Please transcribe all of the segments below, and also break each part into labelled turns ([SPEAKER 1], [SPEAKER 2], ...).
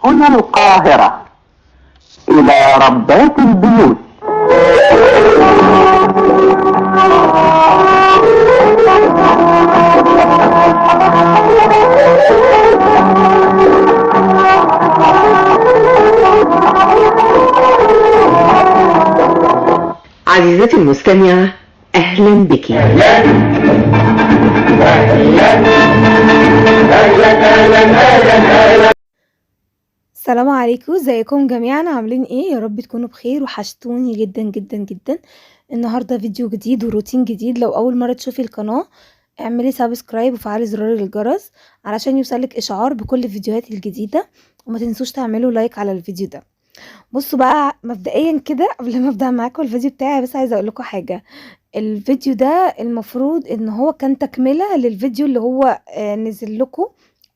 [SPEAKER 1] هنا القاهرة إلى ربات البيوت.
[SPEAKER 2] عزيزتي المستمعة، أهلا بك.
[SPEAKER 3] أهلا أهلا أهلا أهلا أهلا أهلا.
[SPEAKER 4] السلام عليكم، ازيكم جميعا؟ عاملين ايه؟ يا رب تكونوا بخير، وحشتوني جدا جدا جدا. النهارده فيديو جديد وروتين جديد. لو اول مره تشوفي القناه اعملي سبسكرايب وفعلي زرار الجرس علشان يوصلك اشعار بكل الفيديوهات الجديده، وما تنسوش تعملوا لايك على الفيديو ده. بصوا بقى، مبدئيا كده قبل ما ابدا معاكم الفيديو بتاعي، بس عايزه اقول لكم حاجه. الفيديو ده المفروض ان هو كان تكمله للفيديو اللي هو نزل لكم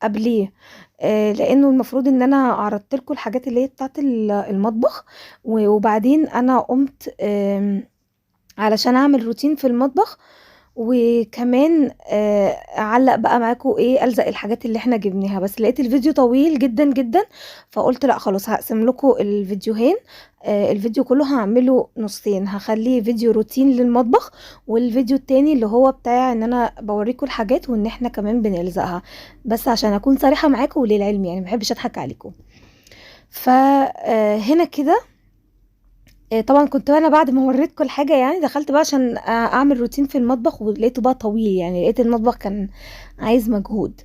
[SPEAKER 4] قبليه، لانه المفروض ان انا عرضت لكم الحاجات اللي هي بتاعت المطبخ، وبعدين انا قمت علشان اعمل روتين في المطبخ، وكمان اعلق بقى معاكم ايه، الزق الحاجات اللي احنا جبناها. بس لقيت الفيديو طويل جدا جدا، فقلت لا خلاص هقسم لكم الفيديوهين. الفيديو كله هعمله نصين، هخليه فيديو روتين للمطبخ، والفيديو التاني اللي هو بتاع ان انا بوريكم الحاجات وان احنا كمان بنلزقها. بس عشان اكون صريحة معاكم وللعلم، يعني محبش اضحك عليكم. فهنا كده طبعا كنت انا بعد ما وريتكم الحاجه، يعني دخلت بقى عشان اعمل روتين في المطبخ، ولقيته بقى طويل، يعني لقيت المطبخ كان عايز مجهود.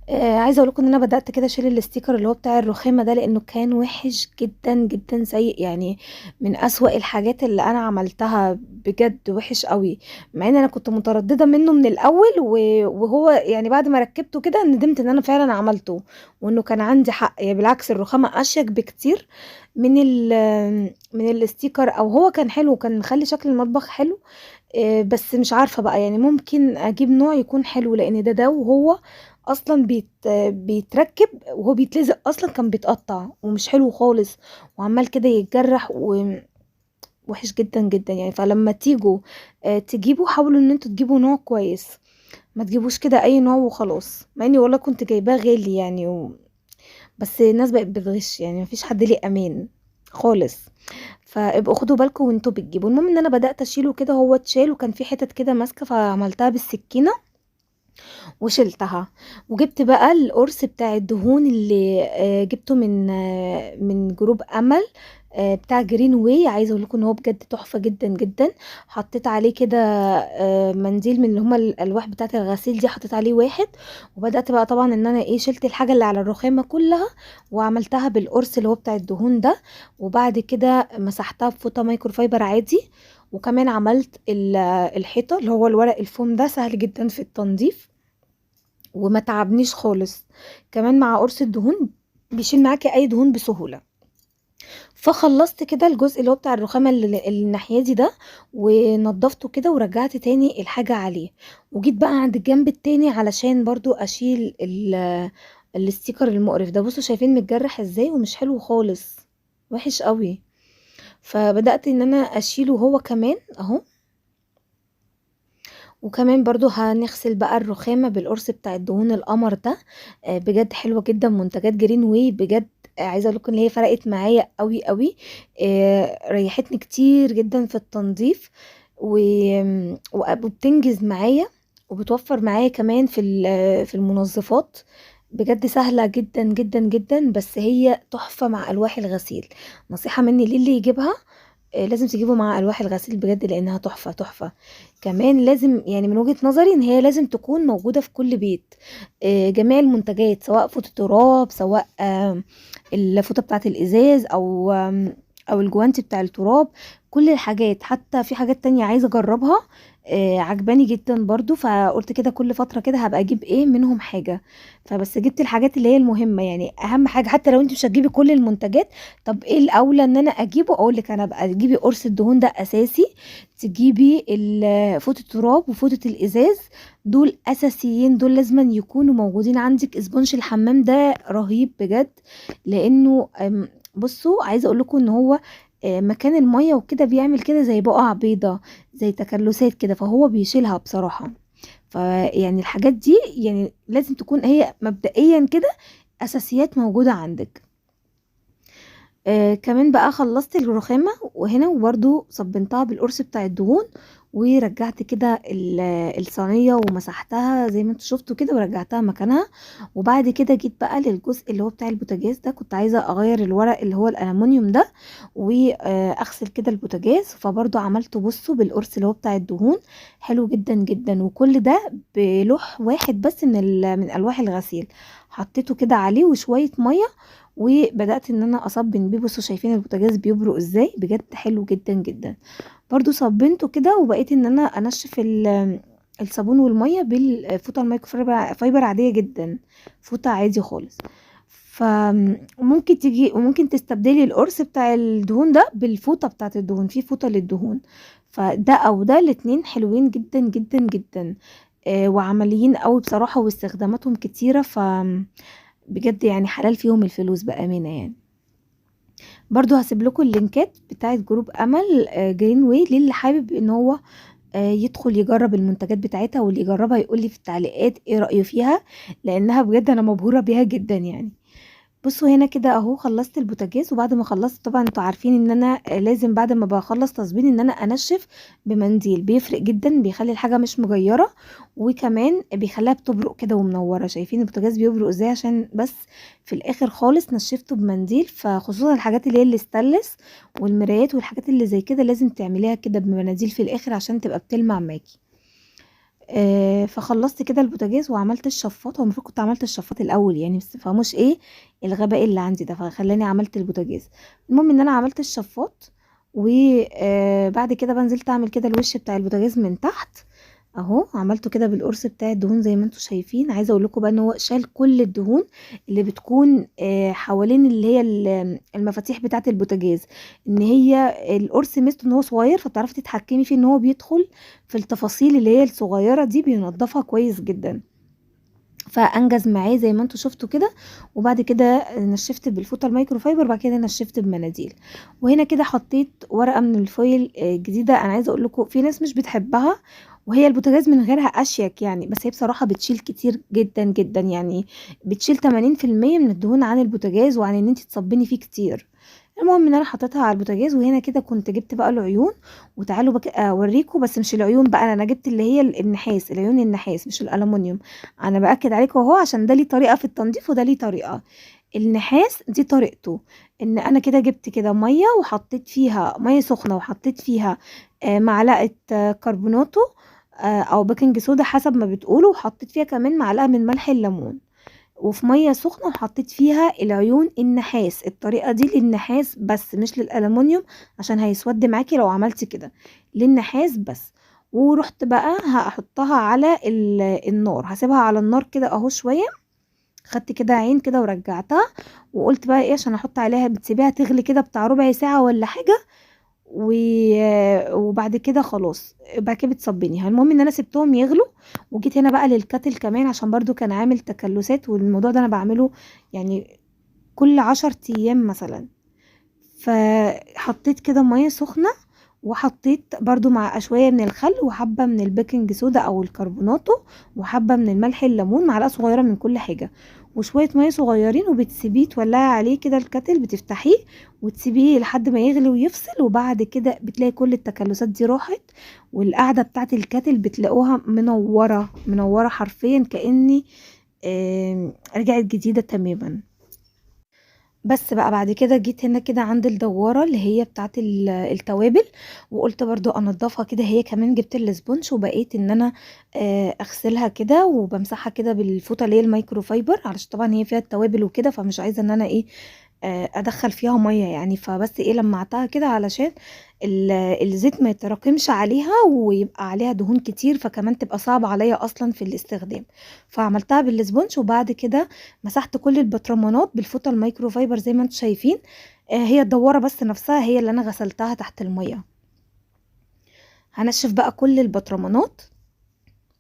[SPEAKER 4] عايزه اقول لكم ان انا بدات كده اشيل الاستيكر اللي هو بتاع الرخامه ده، لانه كان وحش جدا جدا، سيء يعني، من اسوأ الحاجات اللي انا عملتها، بجد وحش قوي. مع ان انا كنت متردده منه من الاول، وهو يعني بعد ما ركبته كده ندمت ان انا فعلا عملته، وانه كان عندي حق. يعني بالعكس، الرخامه اشيك بكتير من من الاستيكر، او هو كان حلو، كان مخلي شكل المطبخ حلو. بس مش عارفة بقى، يعني ممكن اجيب نوع يكون حلو، لان ده وهو اصلا بيتركب وهو بيتلزق اصلا كان بيتقطع ومش حلو خالص، وعمال كده يتجرح ووحش جدا جدا يعني. فلما تيجوا تجيبوا، حاولوا ان انتوا تجيبوا نوع كويس، ما تجيبوش كده اي نوع وخلاص. مع اني والله كنت جايباه غالي يعني بس الناس بقت بتغش، يعني مفيش حد ليه امان خالص. فابقوا خدوا بالكم وانتوا بتجيبوا. المهم ان انا بدات اشيله كده، هو اتشال وكان في حتت كده ماسكه، فعملتها بالسكينه وشلتها. وجبت بقى القرص بتاع الدهون اللي جبته من جروب امل، بتاع جرين واي. عايزه اقول لكم ان هو بجد تحفه جدا جدا. حطيت عليه كده منديل من اللي هما الالواح بتاعه الغسيل دي، حطيت عليه واحد. وبدات بقى طبعا ان انا ايه، شلت الحاجه اللي على الرخامه كلها وعملتها بالقرص اللي هو بتاع الدهون ده. وبعد كده مسحتها بفوطه مايكرو فايبر عادي. وكمان عملت الحيطه اللي هو الورق الفوم ده، سهل جدا في التنظيف وما تعبنيش خالص. كمان مع قرص الدهون بيشيل معاكي اي دهون بسهوله. فخلصت كده الجزء اللي هو بتاع الرخامه اللي الناحيه دي ده، ونضفته كده ورجعت تاني الحاجه عليه. وجيت بقى عند الجنب التاني علشان برضو اشيل الاستيكر المقرف ده. بصوا شايفين متجرح ازاي ومش حلو خالص، وحش قوي. فبدأت ان انا اشيله هو كمان اهو. وكمان برضو هنغسل بقى الرخامة بالقرص بتاع الدهون القمر ده. بجد حلوة جدا منتجات جرين واي، بجد عايزة اقولكم ان هي فرقت معايا قوي قوي. ريحتني كتير جدا في التنظيف، وبتنجز معايا، وبتوفر معايا كمان في المنظفات. بجد سهلة جدا جدا جدا، بس هي تحفة مع ألواح الغسيل. نصيحة مني للي يجيبها، لازم تجيبه مع ألواح الغسيل بجد، لأنها تحفة تحفة. كمان لازم، يعني من وجهة نظري، ان هي لازم تكون موجودة في كل بيت. جميع المنتجات، سواء فوطة تراب، سواء الفوطة بتاعة الإزاز، او الجوانتي بتاع التراب. كل الحاجات، حتى في حاجات تانية عايزة اجربها عجباني جدا برضو. فقلت كده كل فترة كده هبقى اجيب ايه منهم حاجة. فبس جبت الحاجات اللي هي المهمة، يعني اهم حاجة. حتى لو انت مش هتجيبي كل المنتجات، طب ايه الاولى ان انا اجيبه؟ اقول لك انا بقى تجيبي قرص الدهون ده اساسي، تجيبي فوطة التراب وفوطة الازاز، دول اساسيين، دول لازم يكونوا موجودين عندك. اسبونج الحمام ده رهيب بجد، لانه بصوا عايزه اقول لكم ان هو مكان الميه وكده بيعمل كده زي بقع بيضه، زي تكلسات كده، فهو بيشيلها بصراحه. فيعني الحاجات دي يعني لازم تكون هي مبدئيا كده اساسيات موجوده عندك. كمان بقى خلصت الرخامة وهنا وبرضو صبنتها بالقرص بتاع الدهون، ورجعت كده الصينية ومسحتها زي ما انتوا شفتوا كده ورجعتها مكانها. وبعد كده جيت بقى للجزء اللي هو بتاع البوتاجاز ده، كنت عايزة اغير الورق اللي هو الالومنيوم ده واغسل كده البوتاجاز، فبرضو عملته بصوا بالقرص اللي هو بتاع الدهون. حلو جدا جدا، وكل ده بلوح واحد بس من الواح الغسيل. حطيته كده عليه وشوية مية وبدأت ان انا اصبن بيه. بصوا شايفين البوتاجاز بيبرق ازاي؟ بجد حلو جدا جدا. برضو صبنته كده وبقيت ان انا انشف الصابون والميه بالفوطه فايبر عاديه جدا، فوطه عادي خالص. فممكن تيجي وممكن تستبدلي القرص بتاع الدهون ده بالفوطه بتاعه الدهون، في فوطه للدهون. فده او ده الاتنين حلوين جدا جدا جدا، وعمليين قوي بصراحه واستخداماتهم كتيره، بجد يعني حلال فيهم الفلوس بأمانة يعني. برضو هسيب لكم اللينكات بتاعت جروب امل جرين واي للي حابب ان هو يدخل يجرب المنتجات بتاعتها، واللي يجربها يقول لي في التعليقات ايه رأيه فيها، لانها بجد انا مبهورة بيها جدا يعني. بصوا هنا كده اهو خلصت البوتاجاز، وبعد ما خلصت طبعا انتوا عارفين ان انا لازم بعد ما بخلص تصبين ان انا انشف بمنديل، بيفرق جدا، بيخلي الحاجه مش مجيره، وكمان بيخليها بتبرق كده ومنوره. شايفين البوتاجاز بيبرق ازاي؟ عشان بس في الاخر خالص نشفته بمنديل. فخصوصا الحاجات اللي هي الاستانلس والمرايات والحاجات اللي زي كده لازم تعمليها كده بمناديل في الاخر عشان تبقى بتلمع معاكي. فخلصت كده البوتاجاز وعملت الشفاط. هو المفروض كنت عملت الشفاط الاول يعني، بس متفهموش ايه الغباء اللي عندي ده فخلاني عملت البوتاجاز. المهم ان انا عملت الشفاط، وبعد كده بقى نزلت اعمل كده الوش بتاع البوتاجاز من تحت اهو. عملته كده بالقرص بتاع الدهون زي ما انتم شايفين. عايزه اقول لكم بقى ان هو شال كل الدهون اللي بتكون حوالين اللي هي المفاتيح بتاعه البوتاجاز. ان هي القرص ميزته ان هو صغير، فبتعرفي تتحكمي فيه ان هو بيدخل في التفاصيل اللي هي الصغيره دي، بينضفها كويس جدا. فانجز معاه زي ما انتم شفتوا كده. وبعد كده نشفت بالفوطه المايكرو فايبر، بعد كده نشفت بمناديل. وهنا كده حطيت ورقه من الفويل جديده. انا عايزه اقول لكم في ناس مش بتحبها، وهي البوتاجاز من غيرها اشيك يعني، بس هي بصراحه بتشيل كتير جدا جدا يعني، بتشيل 80% من الدهون عن البوتاجاز وعن ان انت تصبني فيه كتير. المهم ان انا حطيتها على البوتاجاز. وهنا كده كنت جبت بقى العيون، وتعالوا بقى اوريكم، بس مش العيون بقى، انا جبت اللي هي النحاس، العيون النحاس مش الالومنيوم. انا باكد عليكم اهو عشان ده ليه طريقه في التنظيف وده ليه طريقه. النحاس دي طريقته ان انا كده جبت كده ميه وحطيت فيها ميه سخنه، وحطيت فيها معلقه كربوناتو او بيكنج صودا حسب ما بتقولوا، وحطيت فيها كمان معلقه من ملح الليمون، وفي ميه سخنه وحطيت فيها العيون النحاس. الطريقه دي للنحاس بس مش للالومنيوم، عشان هيسود معاكي لو عملتي كده، للنحاس بس. ورحت بقى هحطها على النار، هسيبها على النار كده اهو شويه. خدت كده عين كده ورجعتها، وقلت بقى ايه عشان احط عليها، بتسيبيها تغلي كده بتاع ربع ساعه ولا حاجه، وبعد كده خلاص بعد كده بتصبنيها. المهم ان انا سبتهم يغلوا، وجيت هنا بقى للكتل كمان عشان برضو كان عامل تكلسات، والموضوع ده انا بعمله يعني كل 10 ايام مثلا. فحطيت كده ميه سخنه، وحطيت برضو مع شويه من الخل وحبه من البيكنج صودا او الكربوناتو، وحبه من الملح الليمون، معلقه صغيره من كل حاجه، وشويه ميه صغيرين، وبتسيبيه تولعي عليه كده الكتل، بتفتحيه وتسيبيه لحد ما يغلي ويفصل. وبعد كده بتلاقي كل التكلسات دي راحت، والقعده بتاعت الكتل بتلاقوها منوره منوره حرفيا، كاني رجعت جديده تماما. بس بقى بعد كده جيت هنا كده عند الدوارة اللي هي بتاعت التوابل، وقلت برضو انضفها كده هي كمان. جبت الاسبونج وبقيت ان انا اغسلها كده وبمسحها كده بالفوطة اللي هي المايكرو فايبر، علشان طبعا هي فيها التوابل وكده، فمش عايزة ان انا ايه ادخل فيها ميه يعني. فبس ايه لمعتها كده علشان الزيت ما يتراكمش عليها ويبقى عليها دهون كتير، فكمان تبقى صعبة عليا اصلا في الاستخدام. فعملتها بالسبونج، وبعد كده مسحت كل البطرمانات بالفوطه المايكرو فايبر زي ما انتم شايفين. هي الدواره بس نفسها هي اللي انا غسلتها تحت الميه. هنشف بقى كل البطرمانات،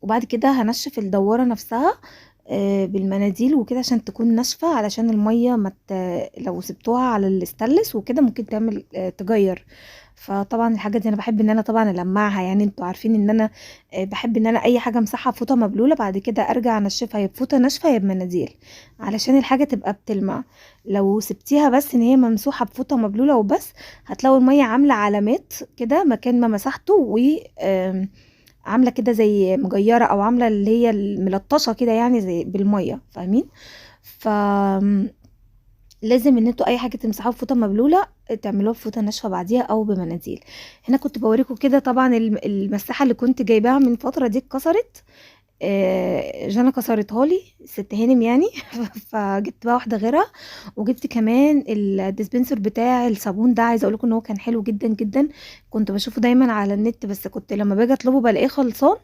[SPEAKER 4] وبعد كده هنشف الدواره نفسها بالمناديل وكده عشان تكون ناشفه، علشان الميه لو سبتوها على الاستانلس وكده ممكن تعمل تجير. فطبعا الحاجه دي انا بحب ان انا طبعا المعها، يعني انتوا عارفين ان انا بحب ان انا اي حاجه امسحها بفوطه مبلوله، بعد كده ارجع انشفها يا بفوطه ناشفه يا بمناديل، علشان الحاجه تبقى بتلمع. لو سبتيها بس ان هي ممسوحه بفوطه مبلوله وبس، هتلاقوا الميه عامله علامات كده مكان ما مسحته، و عامله كده زي مجيره، او عامله اللي هي الملطشه كده يعني زي بالميه، فاهمين؟ ف لازم ان انتوا اي حاجه تمسحوها بفوطه مبلوله تعملوها بفوطه ناشفه بعديها او بمناديل. هنا كنت بوريكم كده طبعا المساحه اللي كنت جايباها من فتره دي اتكسرت، جانا كسرتها لي ست هانم يعني فجبت بقى واحده غيرها، وجبت كمان الديسبنسر بتاع الصابون ده. عايزه اقول لكم ان هو كان حلو جدا جدا، كنت بشوفه دايما على النت، بس كنت لما باجي اطلبه بلاقيه خلصان،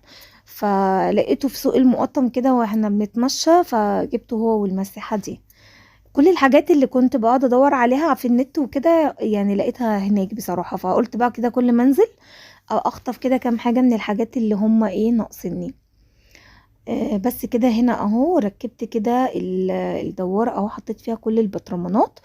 [SPEAKER 4] فلقيته في سوق المقطم كده واحنا بنتمشى، فجبته هو والمساحه دي. كل الحاجات اللي كنت بقعد ادور عليها في النت وكده يعني لقيتها هناك بصراحه، فقلت بقى كده كل ما انزل او اخطف كده كام حاجه من الحاجات اللي هم ايه ناقصني. بس كده هنا اهو ركبت كده الدوار اهو، حطيت فيها كل البطرمانات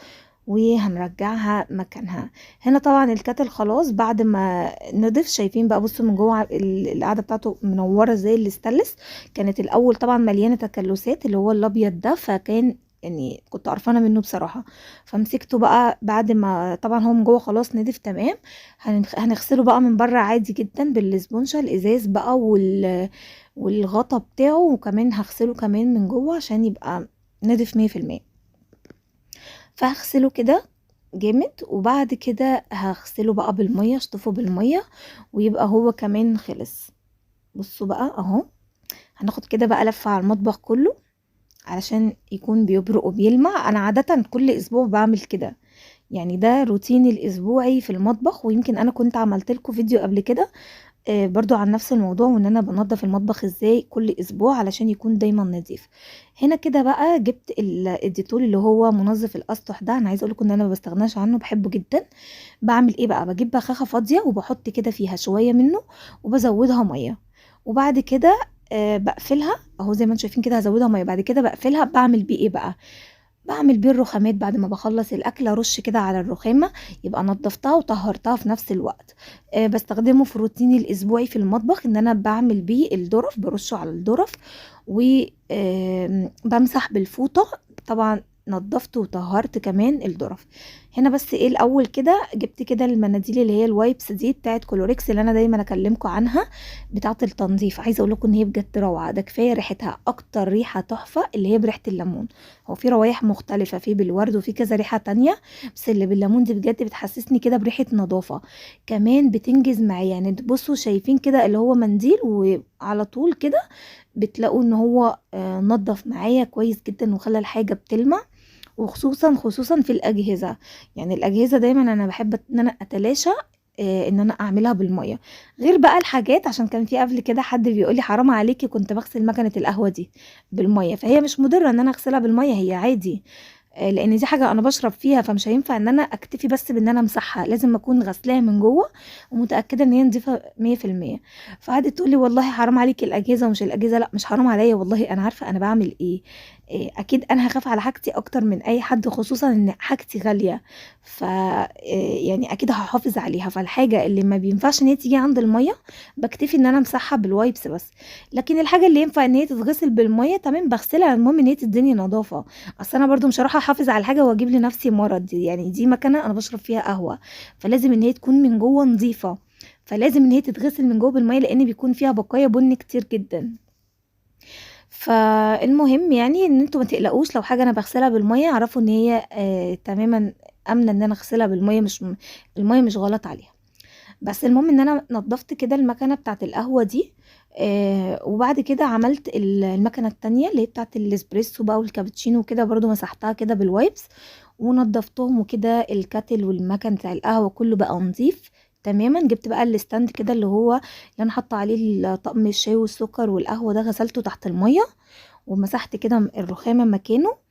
[SPEAKER 4] وهنرجعها مكانها. هنا طبعا الكاتل خلاص بعد ما نضف، شايفين بقى بصوا من جوه القاعده بتاعته منوره زي الاستانلس. كانت الاول طبعا مليانه تكلسات اللي هو الابيض ده، فكان يعني كنت قرفانه منه بصراحه، فمسكته بقى بعد ما طبعا هو من جوه خلاص نضف تمام. هنغسله بقى من بره عادي جدا بالاسبونشا الازاز بقى والغطا بتاعه، وكمان هغسله كمان من جوه عشان يبقى نضف 100%. فهغسله كده جامد، وبعد كده هغسله بقى بالميه، اشطفه بالميه ويبقى هو كمان خلص. بصوا بقى اهو، هناخد كده بقى لفه على المطبخ كله علشان يكون بيبرق وبيلمع. انا عاده كل اسبوع بعمل كده، يعني ده روتيني الاسبوعي في المطبخ، ويمكن انا كنت عملت لكم فيديو قبل كده برضو عن نفس الموضوع، وان انا بنظف المطبخ ازاي كل اسبوع علشان يكون دايما نظيف. هنا كده بقى جبت الديتول اللي هو منظف الاسطح ده، انا عايزه اقول لكم ان انا ما بستغناش عنه، بحبه جدا. بعمل ايه بقى؟ بجيب بخاخه فاضيه وبحط كده فيها شويه منه وبزودها ميه، وبعد كده بقفلها اهو زي ما انتم شايفين كده، هزودها ميه بعد كده بقفلها. بعمل بيه ايه بقى؟ بعمل بيه الرخامات بعد ما بخلص الاكل، ارش كده على الرخامه، يبقى نضفتها وطهرتها في نفس الوقت. بستخدمه في روتيني الاسبوعي في المطبخ، ان انا بعمل بيه الظرف، برشه على الظرف وبمسح بالفوطه. طبعا نضفت وطهرت كمان الظرف. هنا بس ايه الاول كده جبت كده المناديل اللي هي الوايبس دي بتاعت كولوريكس اللي انا دايما اكلمكم عنها، بتاعه التنظيف. عايزه اقول لكم ان هي بجد روعه، ده كفايه ريحتها، اكتر ريحه تحفه اللي هي بريحه الليمون. هو في روايح مختلفة، في بالورد وفي كذا ريحة تانية، بس اللي بالليمون دي بجد بتحسسني كده بريحة نظافة، كمان بتنجز معايا. يعني بصوا شايفين كده اللي هو منديل، وعلى طول كده بتلاقوا ان هو نظف معايا كويس جدا وخلى الحاجة بتلمع. وخصوصا في الأجهزة، يعني الأجهزة دايما أنا بحب ان أنا أتلاشى ان انا اعملها بالميه. غير بقى الحاجات، عشان كان في قبل كده حد بيقولي حرام عليكي كنت بغسل مكنه القهوه دي بالميه، فهي مش مضره ان انا اغسلها بالميه، هي عادي، لان دي حاجه انا بشرب فيها، فمش هينفع ان انا اكتفي بس بان انا امسحها، لازم اكون غسلاها من جوه ومتاكده ان هي نظيفه 100%. فقعدت تقولي والله حرام عليكي الاجهزه ومش الاجهزه. لا مش حرام عليا والله، انا عارفه انا بعمل ايه. اكيد انا هخاف على حاجتي اكتر من اي حد، خصوصا ان حاجتي غاليه، ف يعني اكيد هحافظ عليها. فالحاجه اللي ما بينفعش ان هي تيجي عند الميه بكتفي ان انا امسحها بالوايبس بس، لكن الحاجه اللي ينفع ان هي تتغسل بالميه تمام بغسلها، المهم ان هي تديني نظافه. اصل انا برضو مش هروح احافظ على حاجه واجيب لنفسي مرض، يعني دي مكنه انا بشرب فيها قهوه، فلازم ان هي تكون من جوه نظيفه، فلازم ان هي تتغسل من جوه بالميه، لان بيكون فيها بقايا بن كتير جدا. فالمهم يعني ان انتوا ما تقلقوش، لو حاجه انا بغسلها بالميه اعرفوا ان هي تماما امنه ان انا اغسلها بالميه، مش الميه مش غلط عليها. بس المهم ان انا نضفت كده المكنه بتاعه القهوه دي، وبعد كده عملت المكنه التانية اللي هي بتاعه الاسبريسو بقى والكابتشينو كده، برضو مسحتها كده بالوايبس ونضفتهم، وكده الكاتل والمكن بتاع القهوه كله بقى نظيف تماما. جبت بقى الستاند كده اللي انا حاطه عليه طقم الشاي والسكر والقهوه ده، غسلته تحت الميه ومسحت كده الرخامه مكانه.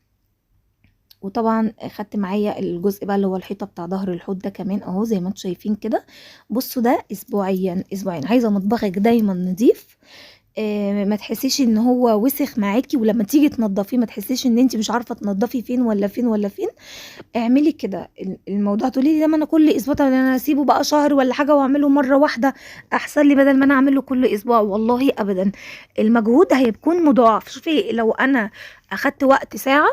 [SPEAKER 4] وطبعا خدت معايا الجزء بقى اللي هو الحيطه بتاع ظهر الحوض ده كمان اهو زي ما انتم شايفين كده. بصوا ده اسبوعيا عايزه مطبخك دايما نظيف، ما تحسيش ان هو وسخ معاكي، ولما تيجي تنضفيه ما تحسيش ان انت مش عارفه تنضفي فين ولا فين ولا فين. اعملي كده الموضوع. تقولي لي لما انا كل اسبوع، طب انا اسيبه بقى شهر ولا حاجه واعمله مره واحده احسن لي بدل ما انا اعمله كل اسبوع. والله ابدا، المجهود هيكون مضاعف. شوفي لو انا اخدت وقت ساعه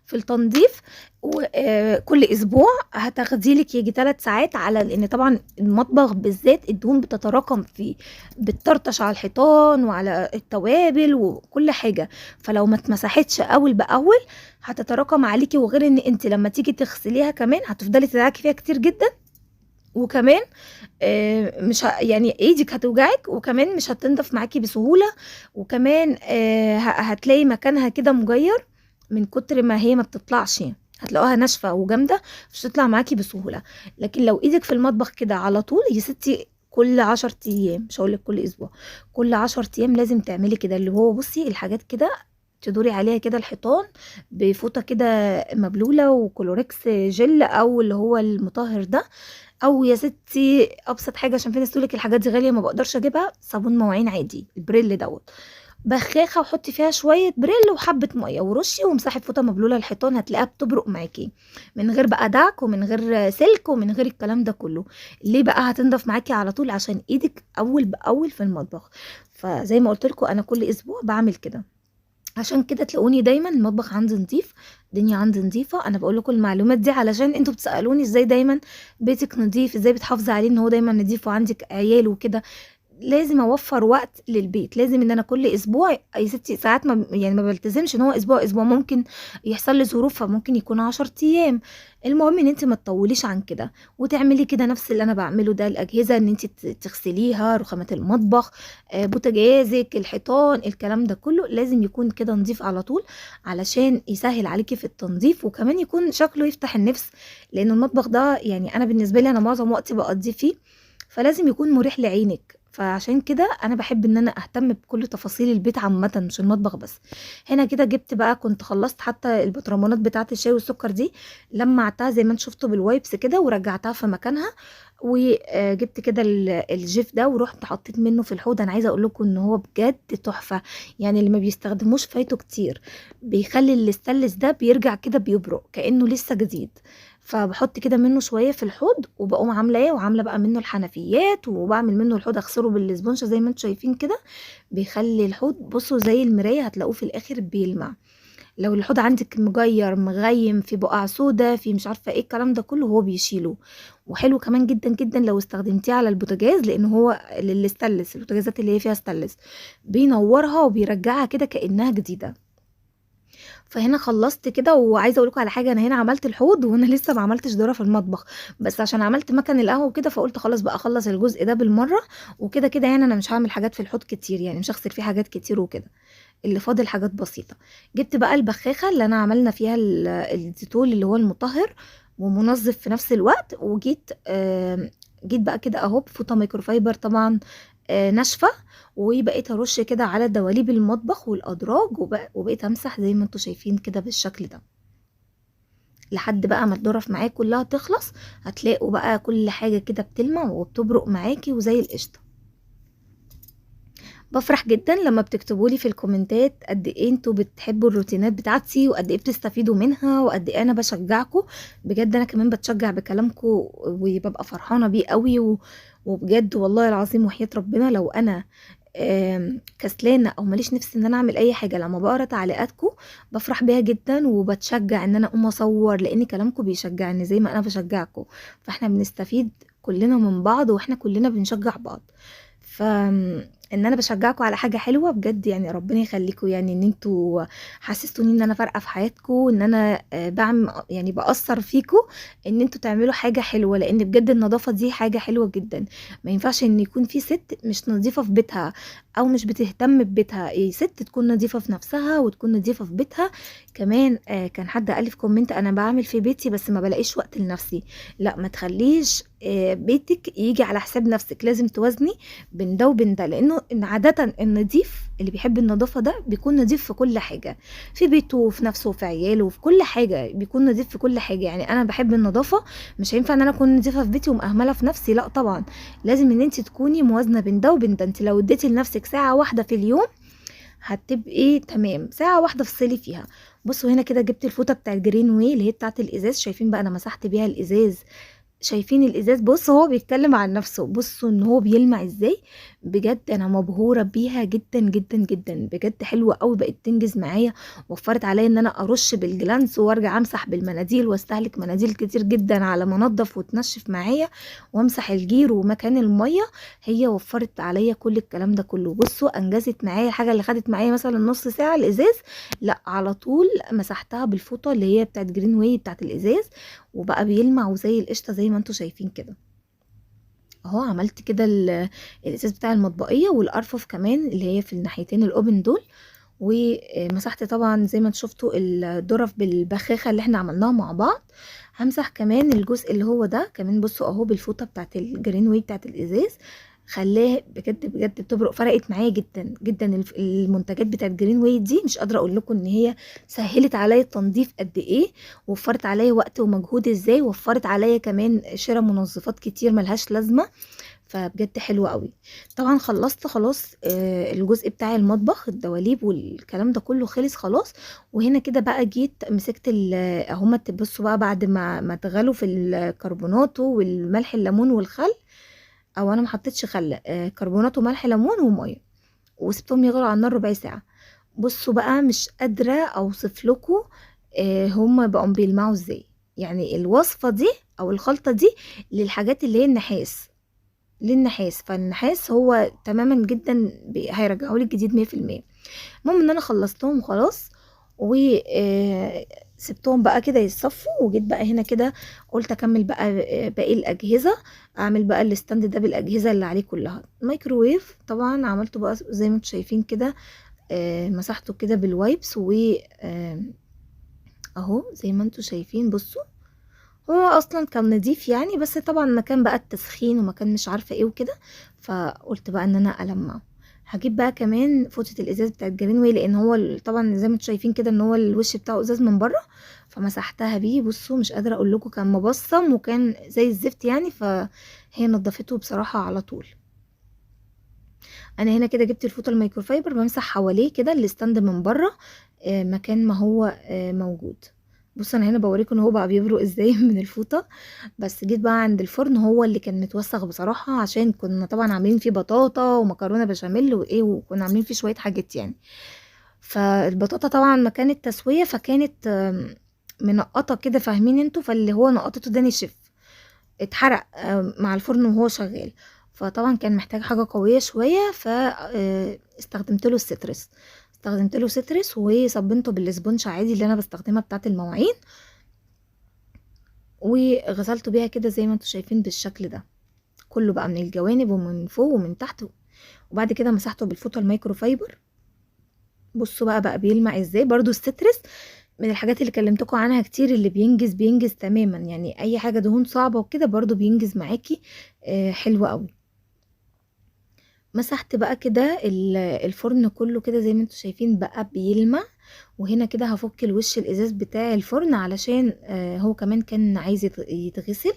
[SPEAKER 4] في التنظيف وكل اسبوع هتاخدي لك يجي 3 ساعات، على لان طبعا المطبخ بالذات الدهون بتتراكم فيه، بتطرطش على الحيطان وعلى التوابل وكل حاجه. فلو ما اتمسحتش اول باول هتتراكم عليكي، وغير ان انت لما تيجي تغسليها كمان هتفضلي تدعكي فيها كتير جدا، وكمان مش يعني ايدك هتوجعك، وكمان مش هتنضف معاكي بسهوله، وكمان هتلاقي مكانها كده مجير من كتر ما هي ما بتطلعش، هتلاقوها ناشفه وجامده مش هتطلع معاكي بسهوله. لكن لو ايدك في المطبخ كده على طول يا ستي، كل 10 ايام، مش هقولك كل اسبوع، كل 10 ايام لازم تعملي كده. اللي هو بصي الحاجات كده تدوري عليها كده الحيطان بفوطه كده مبلوله وكلوركس جل او اللي هو المطهر ده، او يا ستي ابسط حاجه عشان في ناس تقولك الحاجات دي غاليه ما بقدرش اجيبها، صابون مواعين عادي البريل دوت، بخاخه وحطي فيها شويه بريل وحبه ميه ورشي وامسحي بفوطه مبلوله الحيطان، هتلاقيها بتبرق معاكي من غير بقى دعك ومن غير سلك ومن غير الكلام ده كله. ليه بقى هتنضف معاكي على طول؟ عشان ايدك اول باول في المطبخ. فزي ما قلت لكم انا كل اسبوع بعمل كده، عشان كده تلاقوني دايما المطبخ عندي نظيف، الدنيا عندي نظيفه. انا بقول لكم المعلومات دي علشان انتوا بتسالوني ازاي دايما بيتك نظيف، ازاي بتحافظي عليه ان هو دايما نظيف وعندك عيال وكده. لازم اوفر وقت للبيت، لازم ان انا كل اسبوع يا ستي ساعات ما يعني ما بلتزمش ان هو اسبوع، ممكن يحصل لي ظروف فممكن يكون 10 ايام. المهم ان انت ما تطوليش عن كده وتعملي كده نفس اللي انا بعمله ده. الاجهزه ان انت تغسليها، رخامات المطبخ، بوتاجازك، الحيطان، الكلام ده كله لازم يكون كده نظيف على طول، علشان يسهل عليكي في التنظيف، وكمان يكون شكله يفتح النفس. لان المطبخ ده يعني انا بالنسبه لي انا معظم وقتي بقضيه فيه، فلازم يكون مريح لعينك. فعشان كده انا بحب ان انا اهتم بكل تفاصيل البيت عامه مش المطبخ بس. هنا كده جبت بقى، كنت خلصت حتى البطرمانات بتاعه الشاي والسكر دي، لمعتها زي ما انت شفتوا بالوايبس كده ورجعتها في مكانها، وجبت كده الجيف ده ورحت حطيت منه في الحوض. انا عايزه اقول لكم ان هو بجد تحفه، يعني اللي ما بيستخدموش فايته كتير، بيخلي الاستانلس ده بيرجع كده بيبرق كانه لسه جديد. فبحط كده منه شويه في الحوض وبقوم عامله ايه، وعامله بقى منه الحنفيات وبعمل منه الحوض اغسله بالاسبونشه زي ما انتم شايفين كده، بيخلي الحوض بصوا زي المرايه، هتلاقوه في الاخر بيلمع. لو الحوض عندك مجير مغيم في بقع سودا في مش عارفه ايه الكلام ده كله هو بيشيله. وحلو كمان جدا جدا لو استخدمتيه على البوتاجاز، لان هو للستانلس، البوتاجازات اللي هي فيها ستانلس بينورها وبيرجعها كده كانها جديده. فهنا خلصت كده، وعايزه اقول لكم على حاجه، انا هنا عملت الحوض وانا لسه ما عملتش ذره في المطبخ، بس عشان عملت مكان القهوه وكده فقلت خلاص بقى اخلص الجزء ده بالمره. وكده كده يعني انا مش هعمل حاجات في الحوض كتير، يعني مش هغسل فيه حاجات كتير وكده، اللي فاضل حاجات بسيطه. جبت بقى البخاخه اللي انا عملنا فيها الديتول اللي هو المطهر ومنظف في نفس الوقت، وجيت جيت بقى كده اهو بفوطه ميكروفايبر طبعا ناشفه، وبقيت ارش كده على دواليب المطبخ والادراج، وبقيت امسح زي ما انتم شايفين كده بالشكل ده لحد بقى ما الظرف معاك كلها تخلص. هتلاقوا بقى كل حاجه كده بتلمع وبتبرق معاكي وزي القشطه. بفرح جدا لما بتكتبوا لي في الكومنتات قد ايه انتوا بتحبوا الروتينات بتاعتي وقد ايه بتستفيدوا منها وقد ايه انا بشجعكم. بجد انا كمان بتشجع بكلامكم وببقى فرحانه بيه قوي وبجد والله العظيم وحياة ربنا لو انا كسلانه او ماليش نفسي ان انا اعمل اي حاجه، لما بقرا تعليقاتكم بفرح بيها جدا وبتشجع ان انا اقوم اصور، لان كلامكم بيشجعني زي ما انا بشجعكم. فاحنا بنستفيد كلنا من بعض واحنا كلنا بنشجع بعض. ان انا بشجعكم على حاجه حلوه بجد، يعني ربنا يخليكم، يعني ان انتوا حسستوني ان انا فارقه في حياتكم، ان انا بعمل يعني باثر فيكم ان انتوا تعملوا حاجه حلوه، لان بجد النظافه دي حاجه حلوه جدا. ما ينفعش ان يكون في ست مش نظيفه في بيتها او مش بتهتم ببيتها، ست تكون نظيفه في نفسها وتكون نظيفه في بيتها كمان. كان حد قال لي في كومنت انا بعمل في بيتي بس ما بلاقيش وقت لنفسي. لا، ما تخليش بيتك يجي على حساب نفسك، لازم توازني بين ده وبين ده، لانه إن عادة النظيف اللي بيحب النظافة ده بيكون نظيف في كل حاجة، في بيته وفي نفسه وفي عياله وفي كل حاجة، بيكون نظيف في كل حاجة. يعني انا بحب النظافة، مش هينفع ان انا اكون نظيفة في بيتي ومأهملة في نفسي، لا طبعا، لازم ان انت تكوني موازنة بين ده وبين ده. انت لو اديتي لنفسك ساعة واحدة في اليوم هتبقي تمام، ساعة واحدة افصلي فيها. بصوا هنا كده جبت الفوطة بتاعت جرين واي اللي هي بتاعت الازاز، شايفين بقى انا مسحت بيها الازاز، شايفين الازاز؟ بص هو بيتكلم عن نفسه، بصوا ان هو بيلمع ازاي، بجد انا مبهوره بيها جدا جدا جدا، بجد حلوه قوي، بقت تنجز معايا، وفرت عليا ان انا ارش بالجلانس وارجع امسح بالمناديل واستهلك مناديل كتير جدا على ما انضف وتنشف معايا وامسح الجير ومكان الميه. هي وفرت عليا كل الكلام ده كله. بصوا انجزت معايا، الحاجه اللي خدت معايا مثلا نص ساعه الازاز، لا على طول مسحتها بالفوطه اللي هي بتاعت جرين واي بتاعت الازاز، وبقى بيلمع وزي القشطه زي ما انتوا شايفين كده اهو. عملت كده الازاز بتاع المطبقيه والارفف كمان اللي هي في الناحيتين الاوبن دول، ومسحت طبعا زي ما انتوا شفتوا الظرف بالبخاخه اللي احنا عملناها مع بعض. همسح كمان الجزء اللي هو ده كمان، بصوا اهو بالفوطه بتاعت الجرين واي بتاعت الازاز، خلاه بجد بجد بتبرق، فرقت معايا جدا جدا. المنتجات بتاعت جرين واي دي مش قادره اقول لكم ان هي سهلت عليا التنظيف قد ايه، وفرت عليا وقت ومجهود ازاي، وفرت عليا كمان شراء منظفات كتير ملهاش لازمه، فبجد حلوة قوي. طبعا خلصت خلاص الجزء بتاع المطبخ، الدواليب والكلام ده كله خلص خلاص. وهنا كده بقى جيت مسكت هما تبصوا بقى بعد ما اتغلوا في الكربوناتو والملح الليمون والخل، او انا ما حطيتش خل، كربونات وملح ليمون وميه، وسبتهم يغلوا على النار ربع ساعه. بصوا بقى مش قادره اوصف لكم هما بقوا بيلمعوا ازاي. يعني الوصفه دي او الخلطه دي للحاجات اللي هي النحاس، للنحاس، فالنحاس هو تماما جدا هيرجعوا لي الجديد 100%. المهم ان انا خلصتهم خلاص، و سبتهم بقى كده يتصفوا، وجيت بقى هنا كده قلت اكمل بقى باقي الاجهزه، اعمل بقى الستاند ده بالاجهزه اللي عليه كلها. الميكروويف طبعا عملته بقى زي ما انتم شايفين كده، مسحته كده بالوايبس، و اهو زي ما انتم شايفين. بصوا هو اصلا كان نضيف يعني، بس طبعا مكان بقى التسخين ومكان مش عارفه ايه وكده، فقلت بقى ان انا المعه. هجيب بقى كمان فوطه الازاز بتاعت جرين واي، لان هو طبعا زي ما انتم شايفين كده ان هو الوش بتاعه ازاز من بره، فمسحتها بيه. بصوا مش قادره اقول لكم كان مبصم وكان زي الزفت يعني، فهي نضفته بصراحه على طول. انا هنا كده جبت الفوطه الميكروفايبر، بمسح حواليه كده الستاند من بره مكان ما هو موجود. بص انا هنا بوريكم ان هو بقى بيبرق ازاي من الفوطه. بس جيت بقى عند الفرن، هو اللي كان متوسخ بصراحه، عشان كنا طبعا عاملين فيه بطاطا ومكرونه بشاميل وايه، وكنا عاملين فيه شويه حاجات يعني. فالبطاطا طبعا مكان التسويه فكانت منقطه كده، فاهمين انتوا؟ فاللي هو نقطته ده نشف، اتحرق مع الفرن وهو شغال، فطبعا كان محتاج حاجه قويه شويه، فاستخدمت له السترس، استخدمت له سترس وصبنته بالاسبونج عادي اللي انا بستخدمها بتاعه المواعين، وغسلته بيها كده زي ما انتم شايفين بالشكل ده كله بقى، من الجوانب ومن فوق ومن تحت. وبعد كده مسحته بالفوطه الميكروفايبر. بصوا بقى بيلمع ازاي. برضو السترس من الحاجات اللي كلمتكم عنها كتير، اللي بينجز تماما، يعني اي حاجه دهون صعبه وكده برضو بينجز معاكي حلوه قوي. مسحت بقى كده الفرن كله كده زي ما انتم شايفين بقى بيلمع. وهنا كده هفك الوش الازاز بتاع الفرن علشان هو كمان كان عايز يتغسل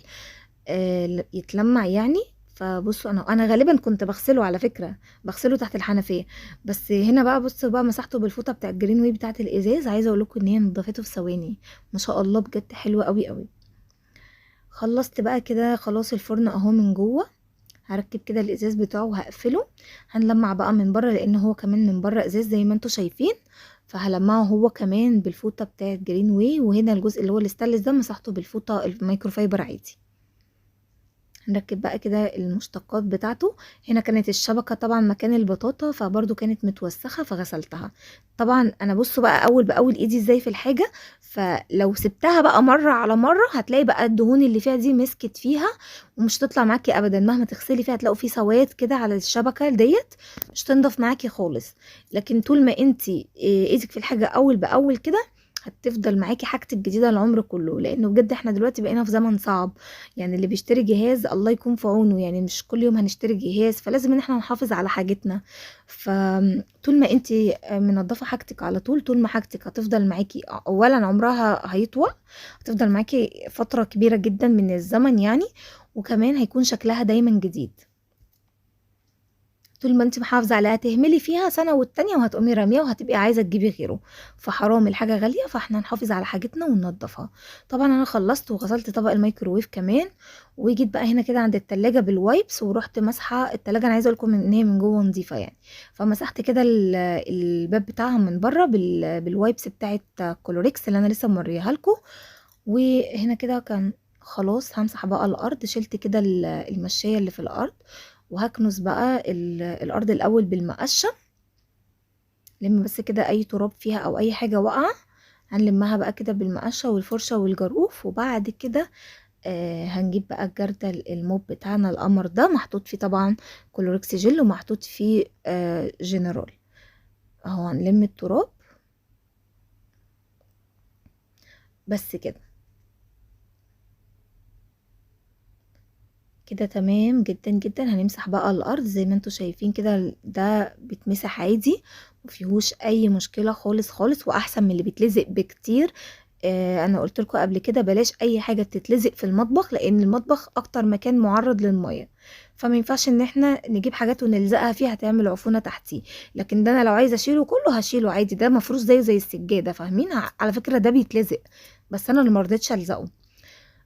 [SPEAKER 4] يتلمع يعني. فبصوا انا غالبا كنت بغسله، على فكره بغسله تحت الحنفيه، بس هنا بقى بصوا بقى مسحته بالفوطه بتاع الجرين واي بتاعه الازاز. عايزه اقول لكم ان هي نضفته في ثواني، ما شاء الله بجد حلوه قوي قوي. خلصت بقى كده خلاص الفرن اهو من جوه، هركب كده الازاز بتاعه وهقفله. هنلمع بقى من بره لان هو كمان من بره ازاز زي ما انتم شايفين، فهلمعه هو كمان بالفوطه بتاعه جرين واي. وهنا الجزء اللي هو الاستانلس ده مسحته بالفوطه الميكروفايبر عادي. هنركب بقى كده المشتقات بتاعته. هنا كانت الشبكة طبعا مكان البطاطا، فبرضو كانت متوسخة فغسلتها. طبعا انا بصوا بقى اول باول ايدي ازاي في الحاجة، فلو سبتها بقى مرة على مرة هتلاقي بقى الدهون اللي فيها دي مسكت فيها ومش تطلع معاكي ابدا، مهما تغسلي فيها هتلاقوا في سواد كده على الشبكة ديت، مش تنضف معاكي خالص. لكن طول ما انتي ايدك في الحاجة اول باول كده هتفضل معاكي حاجتك جديدة العمر كله، لانه بجد احنا دلوقتي بقينا في زمن صعب. يعني اللي بيشتري جهاز الله يكون في عونه، يعني مش كل يوم هنشتري جهاز، فلازم ان احنا نحافظ على حاجتنا. فطول ما انتي منضفة حاجتك على طول، طول ما حاجتك هتفضل معاكي، اولا عمرها هيطول، هتفضل معاكي فترة كبيرة جدا من الزمن يعني، وكمان هيكون شكلها دايما جديد. طول ما انت محافظة عليها، تهملي فيها سنة والتانية وهتقومي رامية وهتبقي عايزة تجيبي غيره. فحرام، الحاجة غالية، فاحنا نحافظ على حاجتنا وننضفها. طبعا انا خلصت وغسلت طبق الميكروويف كمان، وجيت بقى هنا كده عند التلاجة بالوايبس، ورحت مسحة التلاجة. انا عايزة اقولكم ان هي من جوه نظيفة يعني، فمسحت كده الباب بتاعها من بره بالوايبس بتاعت كولوريكس اللي انا لسه موريها لكم. وهنا كده كان خلاص همسح بقى الارض. شلت كده المشاية اللي في الارض، وهكنس بقى الارض الاول بالمقشه. لم بس كده اي تراب فيها او اي حاجه واقعه، هنلمها بقى كده بالمقشه والفرشه والجروف. وبعد كده هنجيب بقى الجردل الموب بتاعنا القمر ده، محطوط فيه طبعا كلوركس جل، ومحطوط فيه جنرال. اهو هنلم التراب بس كده. كده تمام جدا جدا. هنمسح بقى الارض زي ما انتوا شايفين كده، ده بيتمسح عادي مفيهوش اي مشكله خالص خالص، واحسن من اللي بيتلزق بكتير. انا قلت لكم قبل كده بلاش اي حاجه تتلزق في المطبخ، لان المطبخ اكتر مكان معرض للميه، فما ينفعش ان احنا نجيب حاجات ونلزقها فيها هتعمل عفونه تحتيه. لكن ده انا لو عايزه اشيله كله هشيله عادي، ده مفروش زيه زي السجاده، فاهمين؟ على فكره ده بيتلزق، بس انا اللي مرضتش الزقه.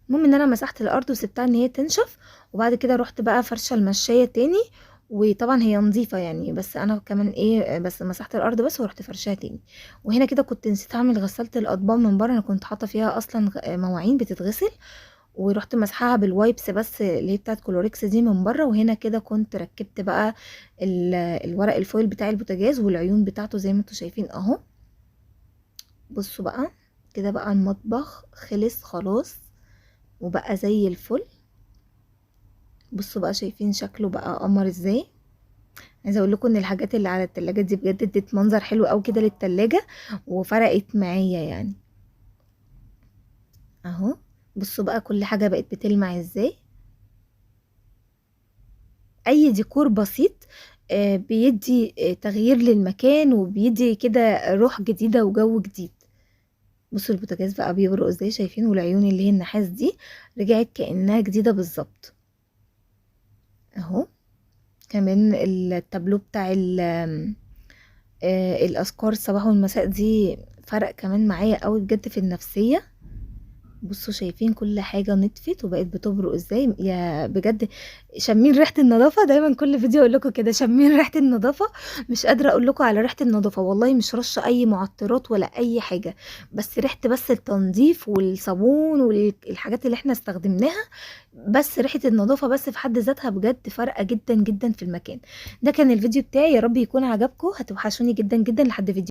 [SPEAKER 4] المهم ان انا مسحت الارض وسبتها ان هي تنشف، وبعد كده رحت بقى فرشه المشايه تاني. وطبعا هي نظيفه يعني، بس انا كمان ايه، بس مسحت الارض بس ورحت فرشاها تاني. وهنا كده كنت نسيت اعمل غساله الاطباق من بره، انا كنت حاطه فيها اصلا مواعين بتتغسل، ورحت مسحها بالوايبس بس اللي هي بتاعت كلوريكس دي من بره. وهنا كده كنت ركبت بقى الورق الفويل بتاع البوتاجاز والعيون بتاعته زي ما انتوا شايفين اهو. بصوا بقى كده بقى المطبخ خلص خلاص وبقى زي الفل. بصوا بقى شايفين شكله بقى قمر ازاي. عايزه اقول لكم ان الحاجات اللي على التلاجة دي بجد ادت منظر حلو قوي كده للتلاجة، وفرقت معايا يعني اهو. بصوا بقى كل حاجه بقت بتلمع ازاي. اي ديكور بسيط بيدي تغيير للمكان، وبيدي كده روح جديده وجو جديد. بصوا البوتاجاز بقى بيبرق ازاي، شايفين؟ والعيون اللي هي النحاس دي رجعت كأنها جديده بالظبط اهو. كمان التابلو بتاع الاذكار الصباح والمساء دي فرق كمان معايا قوي بجد في النفسيه. بصوا شايفين كل حاجه نطفت وبقت بتبرق ازاي يا بجد. شامين ريحه النظافه؟ دايما كل فيديو اقول لكم كده، شامين ريحه النظافه. مش قادره اقول لكم على ريحه النظافه والله، مش رشه اي معطرات ولا اي حاجه، بس ريحه بس التنظيف والصابون والحاجات اللي احنا استخدمناها. بس ريحه النظافه بس في حد ذاتها بجد فارقه جدا جدا في المكان. ده كان الفيديو بتاعي، يا رب يكون عجبكم. هتوحشوني جدا جدا لحد فيديو